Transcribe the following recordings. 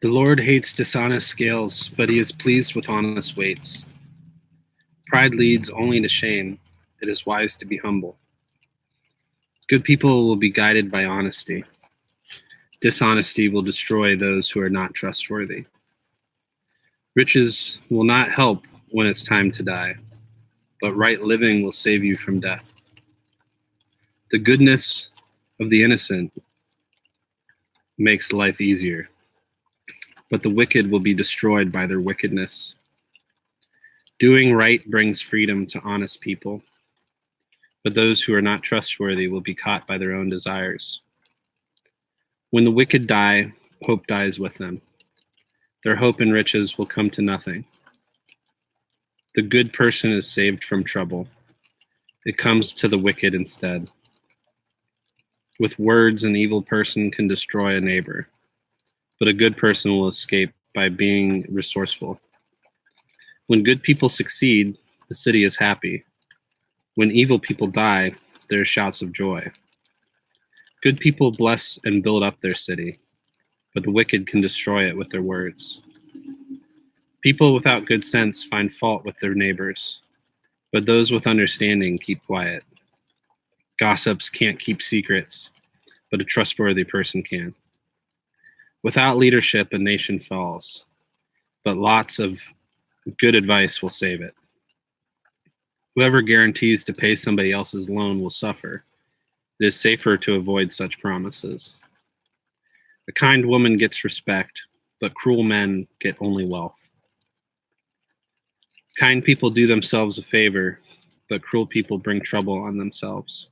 The Lord hates dishonest scales, but he is pleased with honest weights. Pride leads only to shame. It is wise to be humble. Good people will be guided by honesty. Dishonesty will destroy those who are not trustworthy. Riches will not help when it's time to die, but right living will save you from death. The goodness of the innocent makes life easier, but the wicked will be destroyed by their wickedness. Doing right brings freedom to honest people, but those who are not trustworthy will be caught by their own desires. When the wicked die, hope dies with them. Their hope and riches will come to nothing. The good person is saved from trouble. It comes to the wicked instead. With words, an evil person can destroy a neighbor, but a good person will escape by being resourceful. When good people succeed, the city is happy. When evil people die, there are shouts of joy. Good people bless and build up their city, but the wicked can destroy it with their words. People without good sense find fault with their neighbors, but those with understanding keep quiet. Gossips can't keep secrets, but a trustworthy person can. Without leadership, a nation falls, but lots of good advice will save it. Whoever guarantees to pay somebody else's loan will suffer. It is safer to avoid such promises. A kind woman gets respect, but cruel men get only wealth. Kind people do themselves a favor, but cruel people bring trouble on themselves.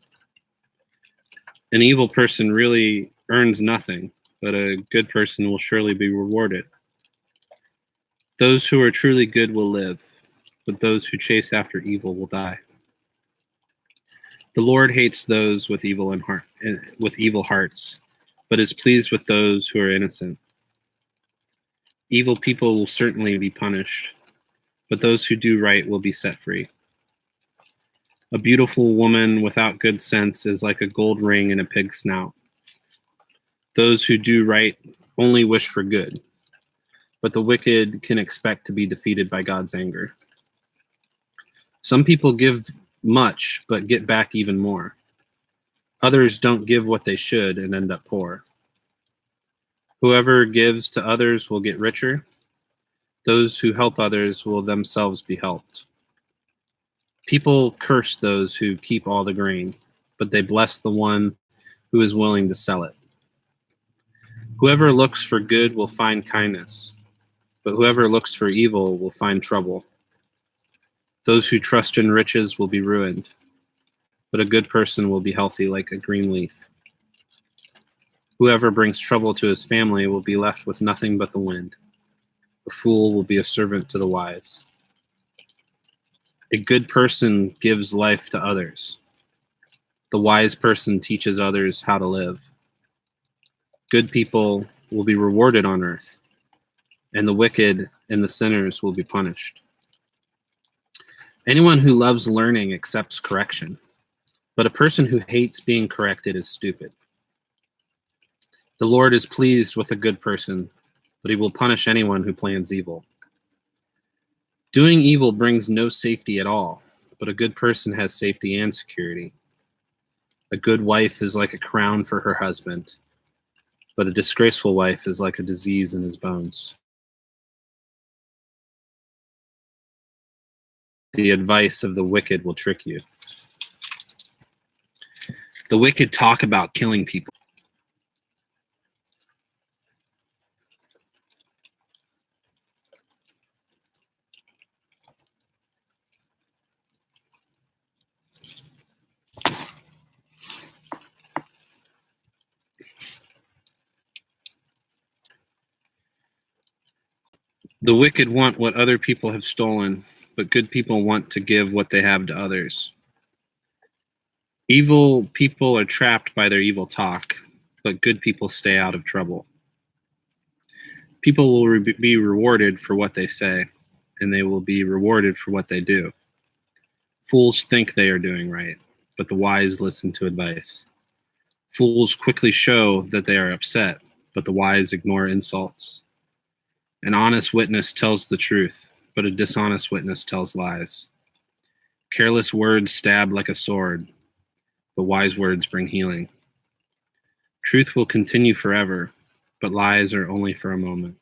An evil person really earns nothing, but a good person will surely be rewarded. Those who are truly good will live, but those who chase after evil will die. The Lord hates those with evil hearts, but is pleased with those who are innocent. Evil people will certainly be punished, but those who do right will be set free. A beautiful woman without good sense is like a gold ring in a pig's snout. Those who do right only wish for good, but the wicked can expect to be defeated by God's anger. Some people give much, but get back even more. Others don't give what they should and end up poor. Whoever gives to others will get richer. Those who help others will themselves be helped. People curse those who keep all the grain, but they bless the one who is willing to sell it. Whoever looks for good will find kindness, but whoever looks for evil will find trouble. Those who trust in riches will be ruined, but a good person will be healthy like a green leaf. Whoever brings trouble to his family will be left with nothing but the wind. A fool will be a servant to the wise. A good person gives life to others. The wise person teaches others how to live. Good people will be rewarded on earth, and the wicked and the sinners will be punished. Anyone who loves learning accepts correction, but a person who hates being corrected is stupid. The Lord is pleased with a good person, but he will punish anyone who plans evil. Doing evil brings no safety at all, but a good person has safety and security. A good wife is like a crown for her husband, but a disgraceful wife is like a disease in his bones. The advice of the wicked will trick you. The wicked talk about killing people. The wicked want what other people have stolen, but good people want to give what they have to others. Evil people are trapped by their evil talk, but good people stay out of trouble. People will be rewarded for what they say, and they will be rewarded for what they do. Fools think they are doing right, but the wise listen to advice. Fools quickly show that they are upset, but the wise ignore insults. An honest witness tells the truth, but a dishonest witness tells lies. Careless words stab like a sword, but wise words bring healing. Truth will continue forever, but lies are only for a moment.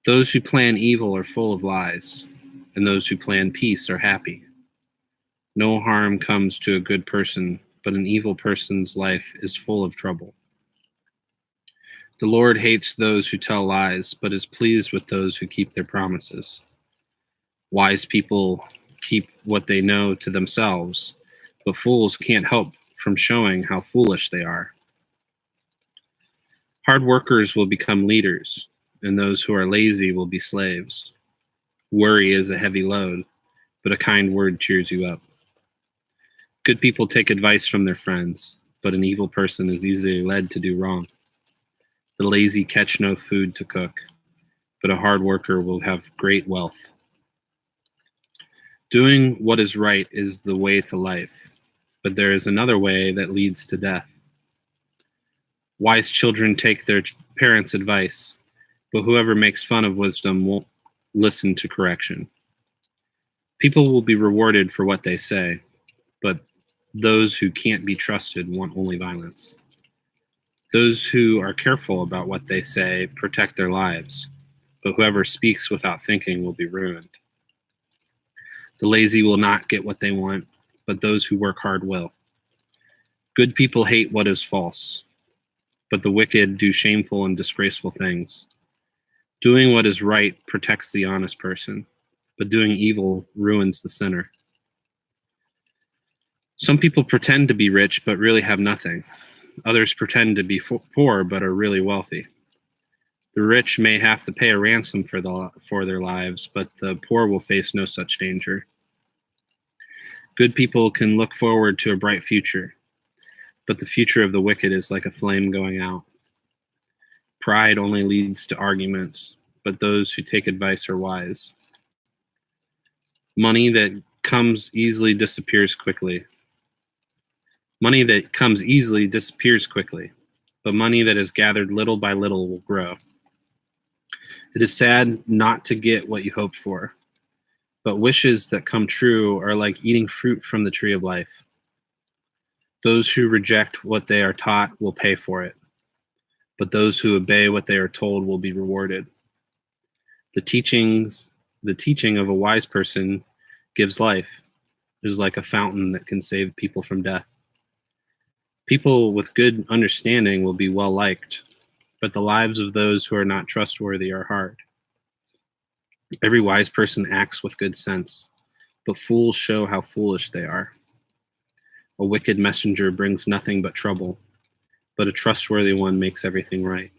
Those who plan evil are full of lies, and those who plan peace are happy. No harm comes to a good person, but an evil person's life is full of trouble. The Lord hates those who tell lies, but is pleased with those who keep their promises. Wise people keep what they know to themselves, but fools can't help from showing how foolish they are. Hard workers will become leaders, and those who are lazy will be slaves. Worry is a heavy load, but a kind word cheers you up. Good people take advice from their friends, but an evil person is easily led to do wrong. The lazy catch no food to cook, but a hard worker will have great wealth. Doing what is right is the way to life, but there is another way that leads to death. Wise children take their parents' advice, but whoever makes fun of wisdom won't listen to correction. People will be rewarded for what they say, but those who can't be trusted want only violence. Those who are careful about what they say protect their lives, but whoever speaks without thinking will be ruined. The lazy will not get what they want, but those who work hard will. Good people hate what is false, but the wicked do shameful and disgraceful things. Doing what is right protects the honest person, but doing evil ruins the sinner. Some people pretend to be rich but really have nothing. Others pretend to be poor but are really wealthy. The rich may have to pay a ransom for their lives, but the poor will face no such danger. Good people can look forward to a bright future, but the future of the wicked is like a flame going out. Pride only leads to arguments, but those who take advice are wise. Money that comes easily disappears quickly. Money that comes easily disappears quickly, but money that is gathered little by little will grow. It is sad not to get what you hoped for, but wishes that come true are like eating fruit from the tree of life. Those who reject what they are taught will pay for it, but those who obey what they are told will be rewarded. The teaching of a wise person gives life. It is like a fountain that can save people from death. People with good understanding will be well liked, but the lives of those who are not trustworthy are hard. Every wise person acts with good sense, but fools show how foolish they are. A wicked messenger brings nothing but trouble, but a trustworthy one makes everything right.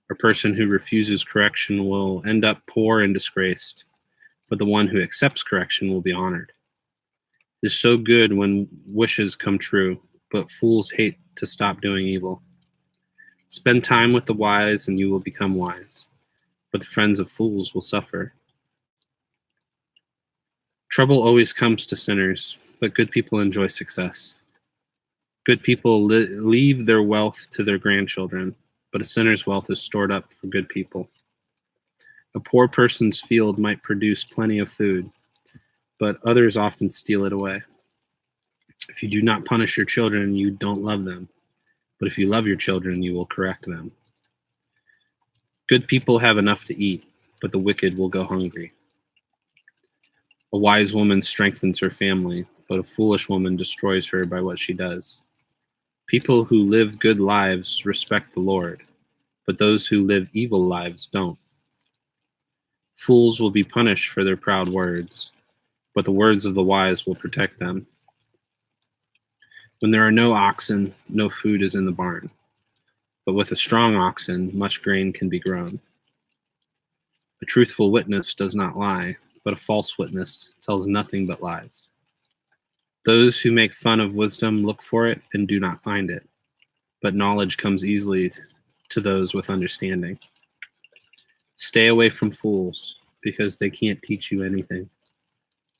A person who refuses correction will end up poor and disgraced, but the one who accepts correction will be honored. It is so good when wishes come true, but fools hate to stop doing evil. Spend time with the wise and you will become wise, but the friends of fools will suffer. Trouble always comes to sinners, but good people enjoy success. Good people leave their wealth to their grandchildren, but a sinner's wealth is stored up for good people. A poor person's field might produce plenty of food, but others often steal it away. If you do not punish your children, you don't love them, but if you love your children, you will correct them. Good people have enough to eat, but the wicked will go hungry. A wise woman strengthens her family, but a foolish woman destroys her by what she does. People who live good lives respect the Lord, but those who live evil lives don't. Fools will be punished for their proud words, but the words of the wise will protect them. When there are no oxen, no food is in the barn, but with a strong oxen, much grain can be grown. A truthful witness does not lie, but a false witness tells nothing but lies. Those who make fun of wisdom look for it and do not find it, but knowledge comes easily to those with understanding. Stay away from fools, because they can't teach you anything.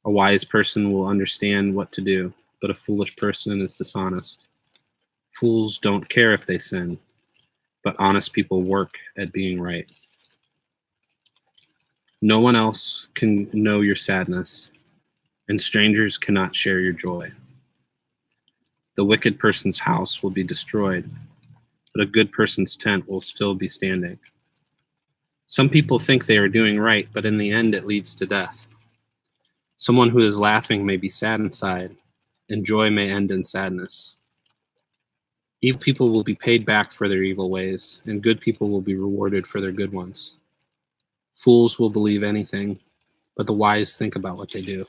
A wise person will understand what to do, but a foolish person is dishonest. Fools don't care if they sin, but honest people work at being right. No one else can know your sadness, and strangers cannot share your joy. The wicked person's house will be destroyed, but a good person's tent will still be standing. Some people think they are doing right, but in the end it leads to death. Someone who is laughing may be sad inside, and joy may end in sadness. Evil people will be paid back for their evil ways, and good people will be rewarded for their good ones. Fools will believe anything, but the wise think about what they do.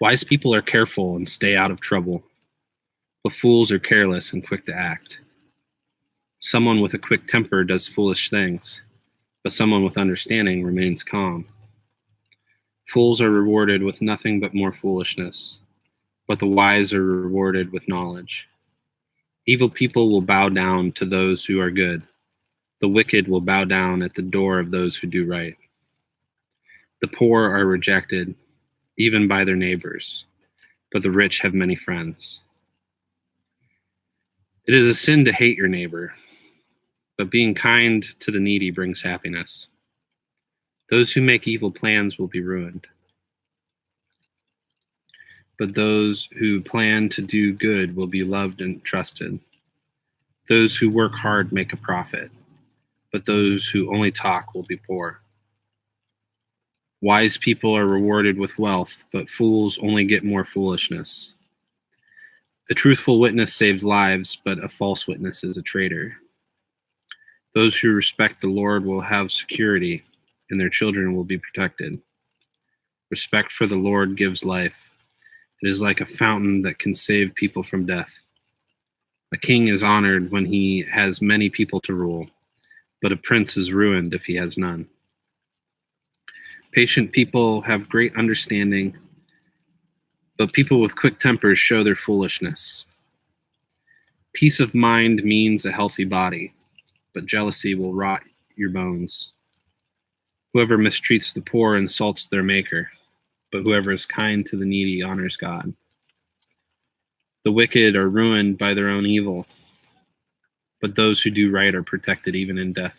Wise people are careful and stay out of trouble, but fools are careless and quick to act. Someone with a quick temper does foolish things, but someone with understanding remains calm. Fools are rewarded with nothing but more foolishness, but the wise are rewarded with knowledge. Evil people will bow down to those who are good. The wicked will bow down at the door of those who do right. The poor are rejected, even by their neighbors, but the rich have many friends. It is a sin to hate your neighbor, but being kind to the needy brings happiness. Those who make evil plans will be ruined, but those who plan to do good will be loved and trusted. Those who work hard make a profit, but those who only talk will be poor. Wise people are rewarded with wealth, but fools only get more foolishness. A truthful witness saves lives, but a false witness is a traitor. Those who respect the Lord will have security, and their children will be protected. Respect for the Lord gives life. It is like a fountain that can save people from death. A king is honored when he has many people to rule, but a prince is ruined if he has none. Patient people have great understanding, but people with quick tempers show their foolishness. Peace of mind means a healthy body, but jealousy will rot your bones. Whoever mistreats the poor insults their maker, but whoever is kind to the needy honors God. The wicked are ruined by their own evil, but those who do right are protected even in death.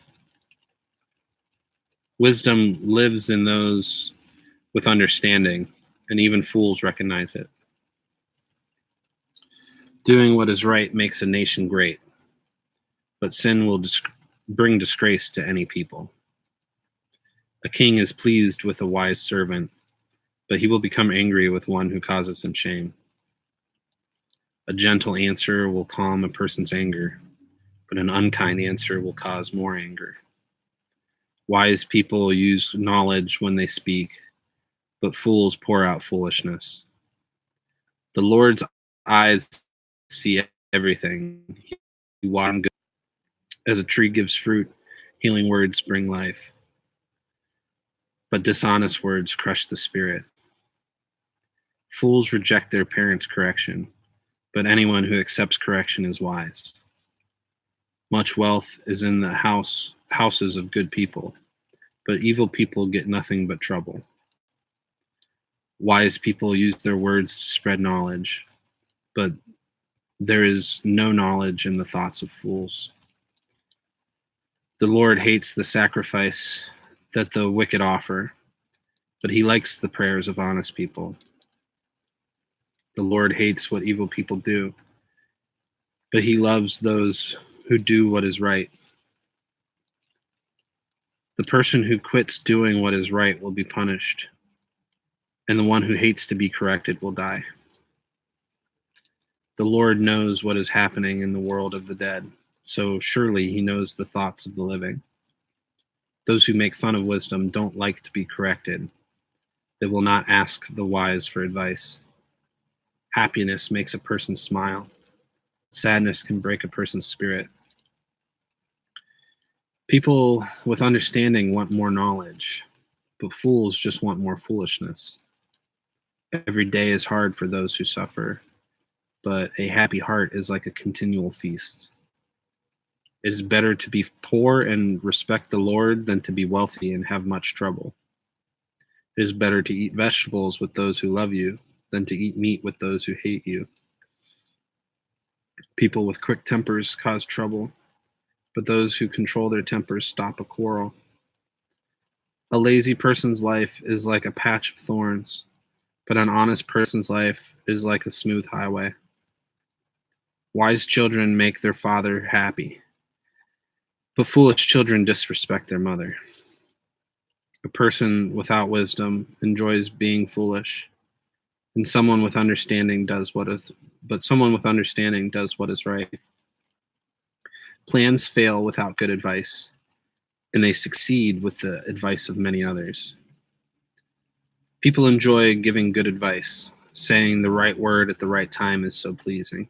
Wisdom lives in those with understanding, and even fools recognize it. Doing what is right makes a nation great, but sin will bring disgrace to any people. A king is pleased with a wise servant, but he will become angry with one who causes him shame. A gentle answer will calm a person's anger, but an unkind answer will cause more anger. Wise people use knowledge when they speak, but fools pour out foolishness. The Lord's eyes see everything. He waters good. As a tree gives fruit, healing words bring life, but dishonest words crush the spirit. Fools reject their parents' correction, but anyone who accepts correction is wise. Much wealth is in the houses of good people, but evil people get nothing but trouble. Wise people use their words to spread knowledge, but there is no knowledge in the thoughts of fools. The Lord hates the sacrifice that the wicked offer, but he likes the prayers of honest people. The Lord hates what evil people do, but he loves those who do what is right. The person who quits doing what is right will be punished, and the one who hates to be corrected will die. The Lord knows what is happening in the world of the dead, so surely he knows the thoughts of the living. Those who make fun of wisdom don't like to be corrected. They will not ask the wise for advice. Happiness makes a person smile. Sadness can break a person's spirit. People with understanding want more knowledge, but fools just want more foolishness. Every day is hard for those who suffer, but a happy heart is like a continual feast. It is better to be poor and respect the Lord than to be wealthy and have much trouble. It is better to eat vegetables with those who love you than to eat meat with those who hate you. People with quick tempers cause trouble, but those who control their tempers stop a quarrel. A lazy person's life is like a patch of thorns, but an honest person's life is like a smooth highway. Wise children make their father happy, but foolish children disrespect their mother. A person without wisdom enjoys being foolish, and someone with understanding does what is right. Plans fail without good advice, and they succeed with the advice of many others. People enjoy giving good advice. Saying the right word at the right time is so pleasing.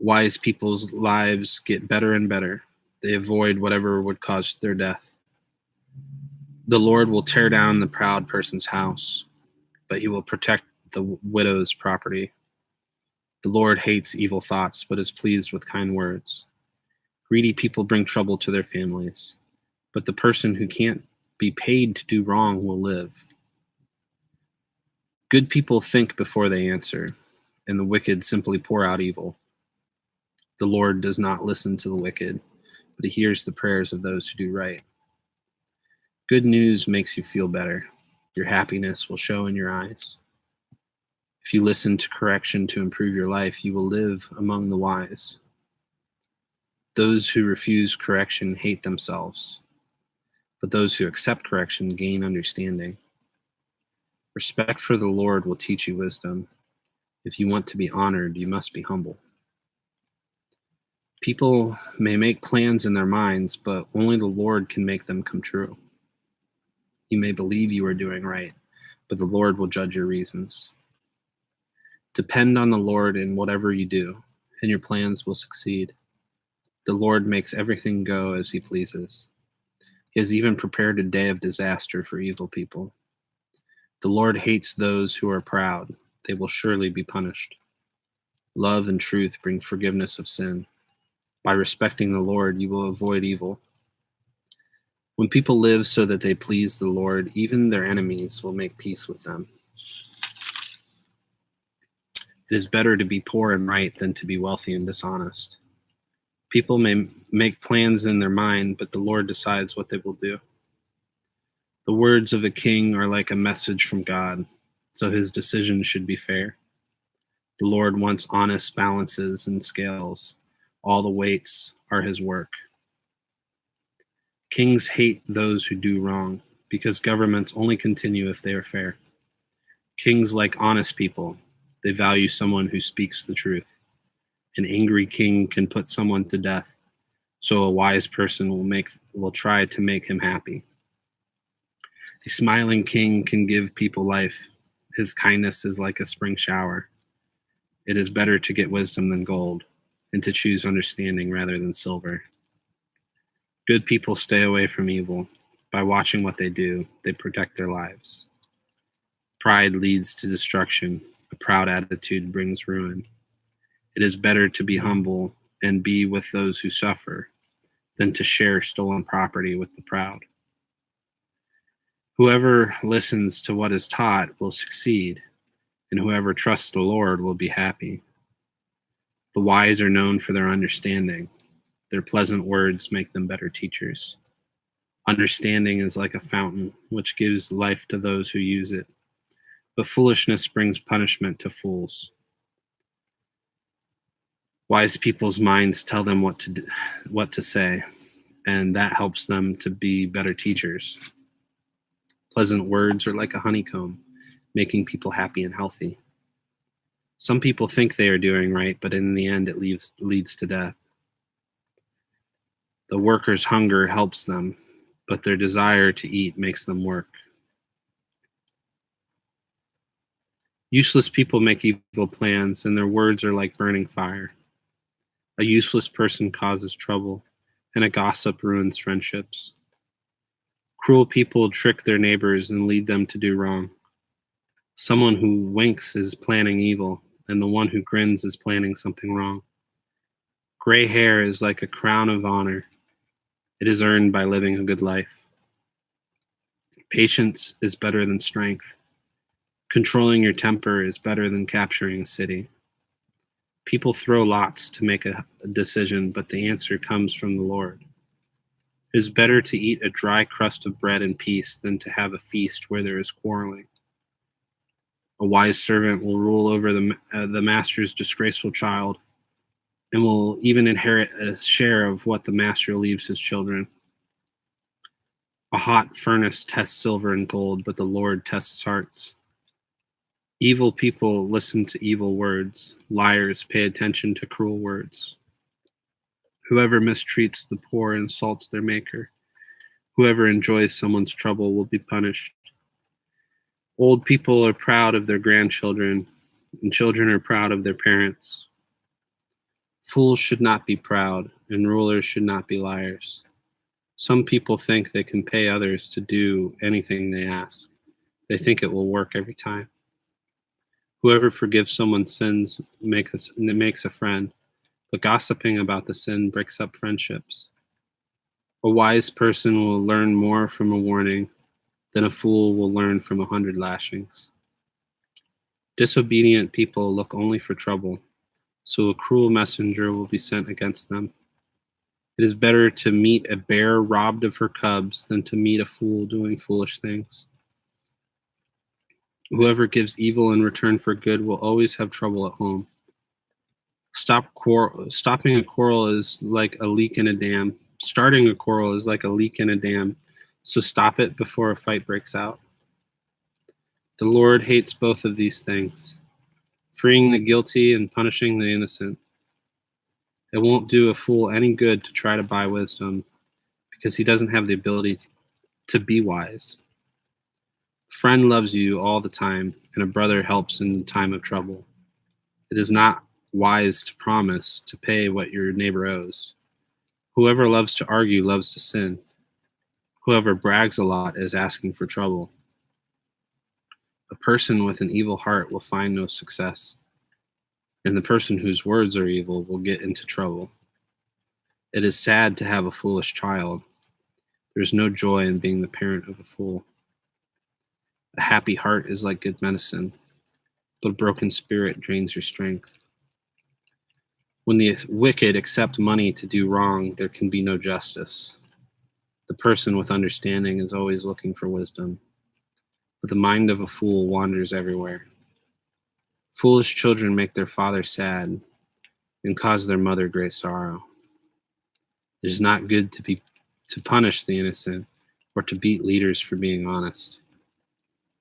Wise people's lives get better and better. They avoid whatever would cause their death. The Lord will tear down the proud person's house, but he will protect the widow's property. The Lord hates evil thoughts, but is pleased with kind words. Greedy people bring trouble to their families, but the person who can't be paid to do wrong will live. Good people think before they answer, and the wicked simply pour out evil. The Lord does not listen to the wicked, but he hears the prayers of those who do right. Good news makes you feel better. Your happiness will show in your eyes. If you listen to correction to improve your life, you will live among the wise. Those who refuse correction hate themselves, but those who accept correction gain understanding. Respect for the Lord will teach you wisdom. If you want to be honored, you must be humble. People may make plans in their minds, but only the Lord can make them come true. You may believe you are doing right, but the Lord will judge your reasons. Depend on the Lord in whatever you do, and your plans will succeed. The Lord makes everything go as he pleases. He has even prepared a day of disaster for evil people. The Lord hates those who are proud. They will surely be punished. Love and truth bring forgiveness of sin. By respecting the Lord, you will avoid evil. When people live so that they please the Lord, even their enemies will make peace with them. It is better to be poor and right than to be wealthy and dishonest. People may make plans in their mind, but the Lord decides what they will do. The words of a king are like a message from God, so his decisions should be fair. The Lord wants honest balances and scales. All the weights are his work. Kings hate those who do wrong, because governments only continue if they are fair. Kings like honest people. They value someone who speaks the truth. An angry king can put someone to death, so a wise person will try to make him happy. A smiling king can give people life. His kindness is like a spring shower. It is better to get wisdom than gold, and to choose understanding rather than silver. Good people stay away from evil. By watching what they do, they protect their lives. Pride leads to destruction. A proud attitude brings ruin. It is better to be humble and be with those who suffer than to share stolen property with the proud. Whoever listens to what is taught will succeed, and whoever trusts the Lord will be happy. The wise are known for their understanding. Their pleasant words make them better teachers. Understanding is like a fountain, which gives life to those who use it. But foolishness brings punishment to fools. Wise people's minds tell them what to say, and that helps them to be better teachers. Pleasant words are like a honeycomb, making people happy and healthy. Some people think they are doing right, but in the end it leads to death. The worker's hunger helps them, but their desire to eat makes them work. Useless people make evil plans, and their words are like burning fire. A useless person causes trouble, and a gossip ruins friendships. Cruel people trick their neighbors and lead them to do wrong. Someone who winks is planning evil, and the one who grins is planning something wrong. Gray hair is like a crown of honor. It is earned by living a good life. Patience is better than strength. Controlling your temper is better than capturing a city. People throw lots to make a decision, but the answer comes from the Lord. It is better to eat a dry crust of bread in peace than to have a feast where there is quarreling. A wise servant will rule over the master's disgraceful child and will even inherit a share of what the master leaves his children. A hot furnace tests silver and gold, but the Lord tests hearts. Evil people listen to evil words. Liars pay attention to cruel words. Whoever mistreats the poor insults their maker. Whoever enjoys someone's trouble will be punished. Old people are proud of their grandchildren, and children are proud of their parents. Fools should not be proud, and rulers should not be liars. Some people think they can pay others to do anything they ask. They think it will work every time. Whoever forgives someone's sins makes a friend, but gossiping about the sin breaks up friendships. A wise person will learn more from a warning than a fool will learn from 100 lashings. Disobedient people look only for trouble, so a cruel messenger will be sent against them. It is better to meet a bear robbed of her cubs than to meet a fool doing foolish things. Whoever gives evil in return for good will always have trouble at home. Stopping a quarrel is like a leak in a dam. Starting a quarrel is like a leak in a dam, so stop it before a fight breaks out. The Lord hates both of these things, freeing the guilty and punishing the innocent. It won't do a fool any good to try to buy wisdom, because he doesn't have the ability to be wise. A friend loves you all the time, and a brother helps in time of trouble. It is not wise to promise to pay what your neighbor owes. Whoever loves to argue loves to sin. Whoever brags a lot is asking for trouble. A person with an evil heart will find no success, and the person whose words are evil will get into trouble. It is sad to have a foolish child. There is no joy in being the parent of a fool. A happy heart is like good medicine, but a broken spirit drains your strength. When the wicked accept money to do wrong, there can be no justice. The person with understanding is always looking for wisdom, but the mind of a fool wanders everywhere. Foolish children make their father sad and cause their mother great sorrow. It is not good to punish the innocent or to beat leaders for being honest.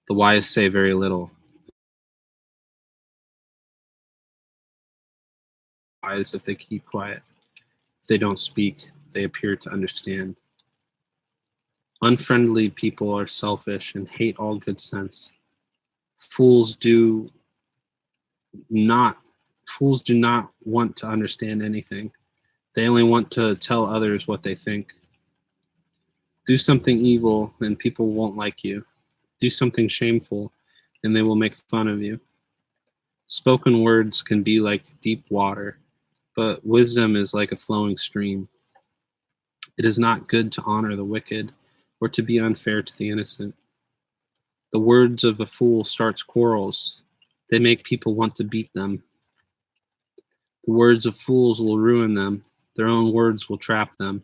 The wise say very little. Wise if they keep quiet. If they don't speak, they appear to understand. Unfriendly people are selfish and hate all good sense. Fools do not want to understand anything. They only want to tell others what they think. Do something evil and people won't like you. Do something shameful and they will make fun of you. Spoken words can be like deep water, but wisdom is like a flowing stream. It is not good to honor the wicked or to be unfair to the innocent. The words of a fool starts quarrels. They make people want to beat them. The words of fools will ruin them. Their own words will trap them.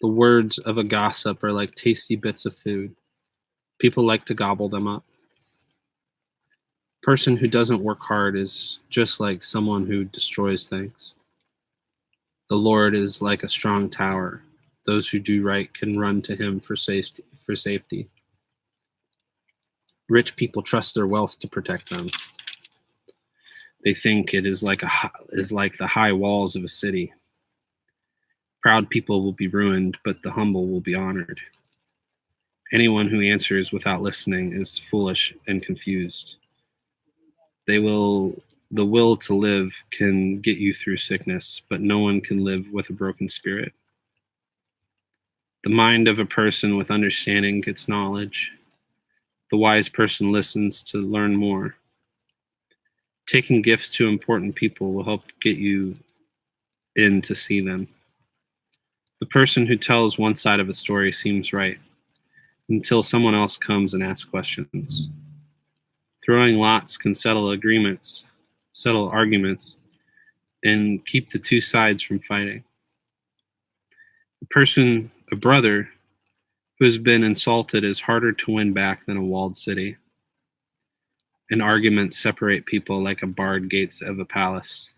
The words of a gossip are like tasty bits of food. People like to gobble them up. A person who doesn't work hard is just like someone who destroys things. The Lord is like a strong tower. Those who do right can run to him for safety. Rich people trust their wealth to protect them. They think it is like the high walls of a city. Proud people will be ruined, but the humble will be honored. Anyone who answers without listening is foolish and confused. The will to live can get you through sickness, but no one can live with a broken spirit. The mind of a person with understanding gets knowledge. The wise person listens to learn more. Taking gifts to important people will help get you in to see them. The person who tells one side of a story seems right until someone else comes and asks questions. Throwing lots can settle arguments, and keep the two sides from fighting. A brother who has been insulted is harder to win back than a walled city. And arguments separate people like a barred gates of a palace.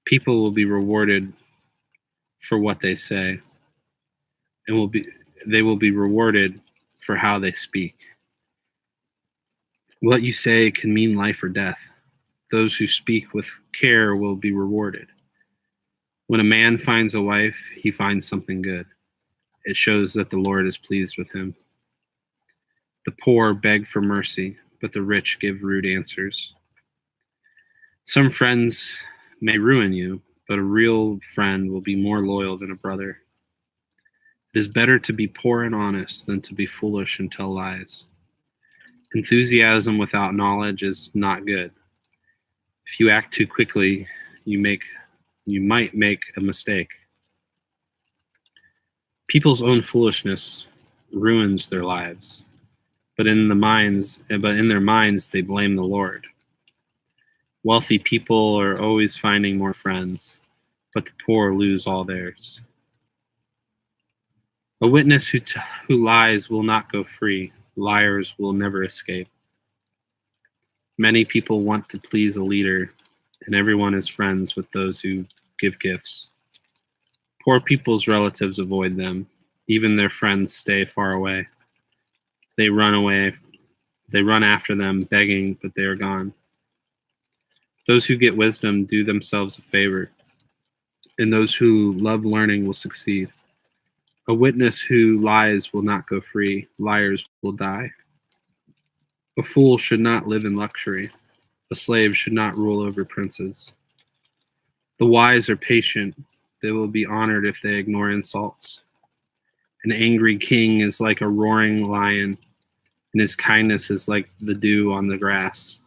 People will be rewarded for what they say, and they will be rewarded for how they speak. What you say can mean life or death. Those who speak with care will be rewarded. When a man finds a wife, he finds something good. It shows that the Lord is pleased with him. The poor beg for mercy, but the rich give rude answers. Some friends may ruin you, but a real friend will be more loyal than a brother. It is better to be poor and honest than to be foolish and tell lies. Enthusiasm without knowledge is not good. If you act too quickly, you might make a mistake. People's own foolishness ruins their lives, but in their minds they blame the Lord. Wealthy people are always finding more friends, but the poor lose all theirs. A witness who lies will not go free. Liars will never escape. Many people want to please a leader, and everyone is friends with those who give gifts. Poor people's relatives avoid them. Even their friends stay far away. They run after them, begging, but they are gone. Those who get wisdom do themselves a favor, and those who love learning will succeed. A witness who lies will not go free. Liars will die. A fool should not live in luxury. A slave should not rule over princes. The wise are patient. They will be honored if they ignore insults. An angry king is like a roaring lion, and his kindness is like the dew on the grass.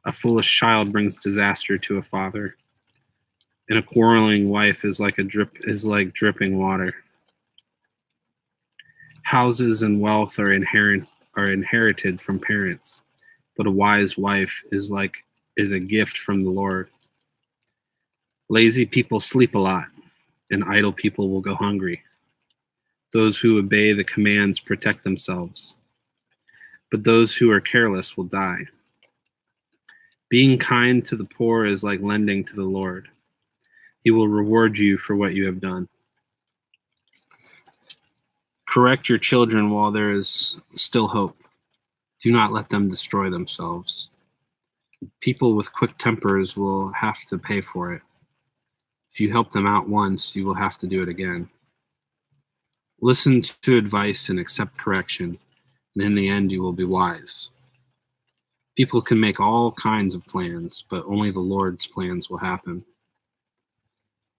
A foolish child brings disaster to a father, and a quarreling wife is like dripping water. Houses and wealth are inherited from parents, but a wise wife is a gift from the Lord. Lazy people sleep a lot, and idle people will go hungry. Those who obey the commands protect themselves, but those who are careless will die. Being kind to the poor is like lending to the Lord. He will reward you for what you have done. Correct your children while there is still hope. Do not let them destroy themselves. People with quick tempers will have to pay for it. If you help them out once, you will have to do it again. Listen to advice and accept correction, and in the end you will be wise. People can make all kinds of plans, but only the Lord's plans will happen.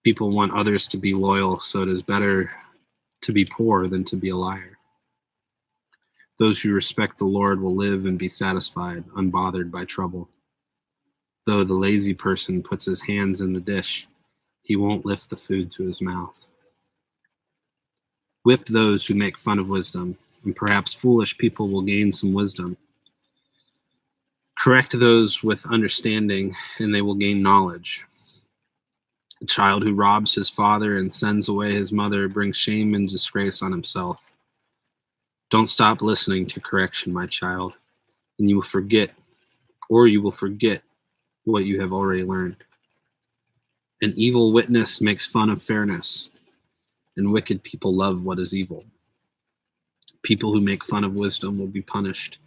People want others to be loyal, so it is better to be poor than to be a liar. Those who respect the Lord will live and be satisfied, unbothered by trouble. Though the lazy person puts his hands in the dish, he won't lift the food to his mouth. Whip those who make fun of wisdom, and perhaps foolish people will gain some wisdom. Correct those with understanding, and they will gain knowledge. A child who robs his father and sends away his mother brings shame and disgrace on himself. Don't stop listening to correction, my child, and you will forget what you have already learned. An evil witness makes fun of fairness, and wicked people love what is evil. People who make fun of wisdom will be punished,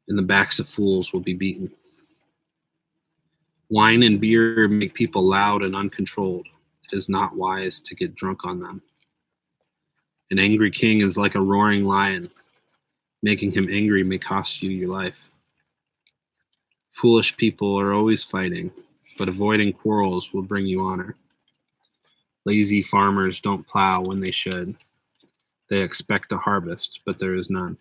and the backs of fools will be beaten. Wine and beer make people loud and uncontrolled. It is not wise to get drunk on them. An angry king is like a roaring lion. Making him angry may cost you your life. Foolish people are always fighting, but avoiding quarrels will bring you honor. Lazy farmers don't plow when they should. They expect a harvest, but there is none.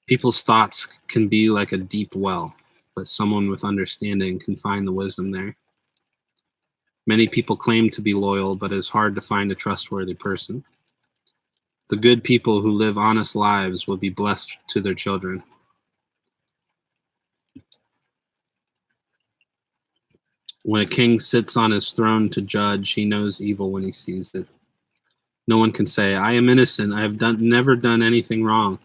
People's thoughts can be like a deep well, but someone with understanding can find the wisdom there. Many people claim to be loyal, but it is hard to find a trustworthy person. The good people who live honest lives will be blessed to their children. When a king sits on his throne to judge, he knows evil when he sees it. No one can say, I am innocent, I have never done anything wrong.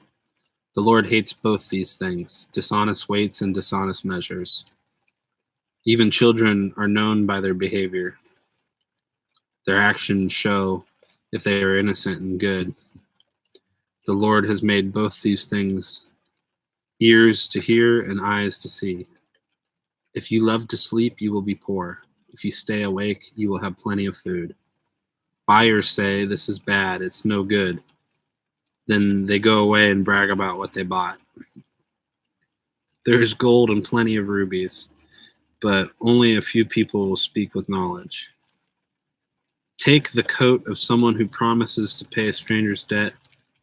The Lord hates both these things, dishonest weights and dishonest measures. Even children are known by their behavior. Their actions show if they are innocent and good. The Lord has made both these things, ears to hear and eyes to see. If you love to sleep, you will be poor. If you stay awake, you will have plenty of food. Buyers say, this is bad, it's no good. Then they go away and brag about what they bought. There is gold and plenty of rubies, but only a few people will speak with knowledge. Take the coat of someone who promises to pay a stranger's debt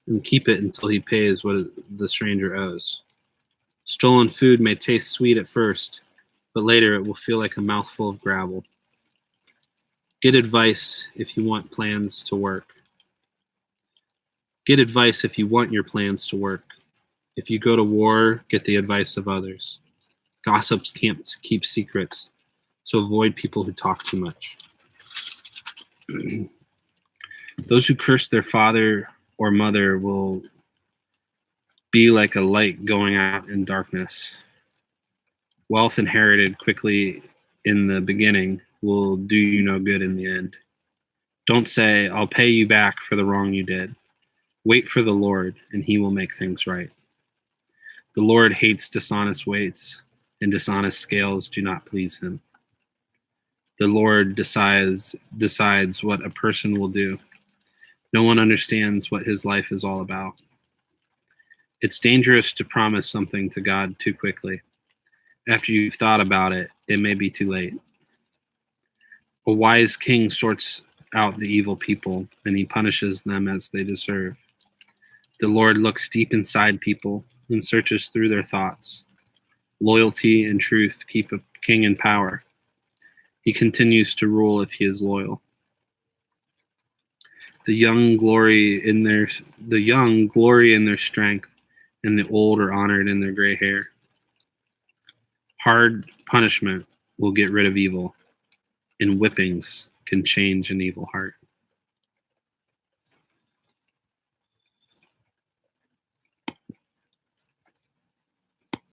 and keep it until he pays what the stranger owes. Stolen food may taste sweet at first, but later it will feel like a mouthful of gravel. Get advice if you want plans to work. Get advice if you want your plans to work. If you go to war, get the advice of others. Gossips can't keep secrets, so avoid people who talk too much. Those who curse their father or mother will be like a light going out in darkness. Wealth inherited quickly in the beginning will do you no good in the end. Don't say, I'll pay you back for the wrong you did. Wait for the Lord, and he will make things right. The Lord hates dishonest weights, and dishonest scales do not please him. The Lord decides what a person will do. No one understands what his life is all about. It's dangerous to promise something to God too quickly. After you've thought about it, it may be too late. A wise king sorts out the evil people, and he punishes them as they deserve. The Lord looks deep inside people and searches through their thoughts. Loyalty and truth keep a king in power. He continues to rule if he is loyal. The young glory in their strength, and the old are honored in their gray hair. Hard punishment will get rid of evil, and whippings can change an evil heart.